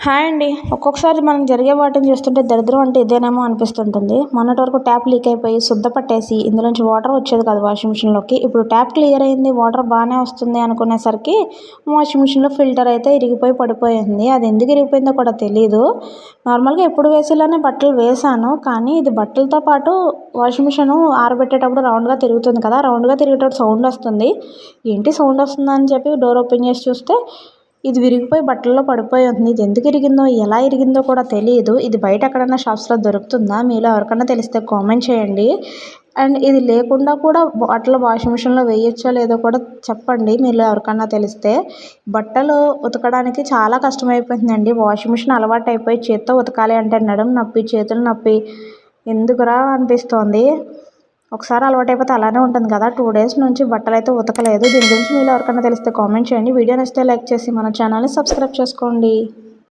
Hi అండి. ఒక్కొక్కసారి మనకు జరిగే వాటిని చూస్తుంటే దరిద్రం అంటే ఇదేనేమో అనిపిస్తుంటుంది. మొన్నటి వరకు ట్యాప్ లీక్ అయిపోయి శుద్ధ పట్టేసి ఇందులోంచి వాటర్ వచ్చేది కాదు వాషింగ్ మిషన్లోకి. ఇప్పుడు ట్యాప్ క్లియర్ అయింది, వాటర్ బాగానే వస్తుంది అనుకునేసరికి వాషింగ్ మిషన్లో ఫిల్టర్ అయితే ఇరిగిపోయి పడిపోయింది. అది ఎందుకు ఇరిగిపోయిందో కూడా తెలీదు. నార్మల్గా ఎప్పుడు వేసేలానే బట్టలు వేసాను, కానీ ఇది బట్టలతో పాటు వాషింగ్ మిషన్ ఆరబెట్టేటప్పుడు రౌండ్గా తిరుగుతుంది కదా, రౌండ్గా తిరిగేటప్పుడు సౌండ్ వస్తుంది. ఏంటి సౌండ్ వస్తుందని చెప్పి డోర్ ఓపెన్ చేసి చూస్తే ఇది విరిగిపోయి బట్టల్లో పడిపోయి ఉంది. ఇది ఎందుకు ఇరిగిందో, ఎలా ఇరిగిందో కూడా తెలియదు. ఇది బయట ఎక్కడైనా షాప్స్లో దొరుకుతుందా? మీలో ఎవరికైనా తెలిస్తే కామెంట్ చేయండి. అండ్ ఇది లేకుండా కూడా బట్టలు వాషింగ్ మిషన్లో వేయచ్చో లేదో కూడా చెప్పండి, మీలో ఎవరికైనా తెలిస్తే. బట్టలు ఉతకడానికి చాలా కష్టమైపోతుందండి. వాషింగ్ మిషన్ అలవాటు అయిపోయి చేత్తో ఉతకాలి అంటే నడుము నొప్పి, చేతులు నొప్పి, ఎందుకురా అనిపిస్తోంది. ఒకసారి అలవాటైపోతే అలానే ఉంటుంది కదా. 2 డేస్ నుంచి బట్టలు అయితే ఉతకలేదు. దీని గురించి మీలో ఎవరికైనా తెలిస్తే కామెంట్ చేయండి. వీడియో నచ్చితే లైక్ చేసి మన ఛానల్ని సబ్స్క్రైబ్ చేసుకోండి.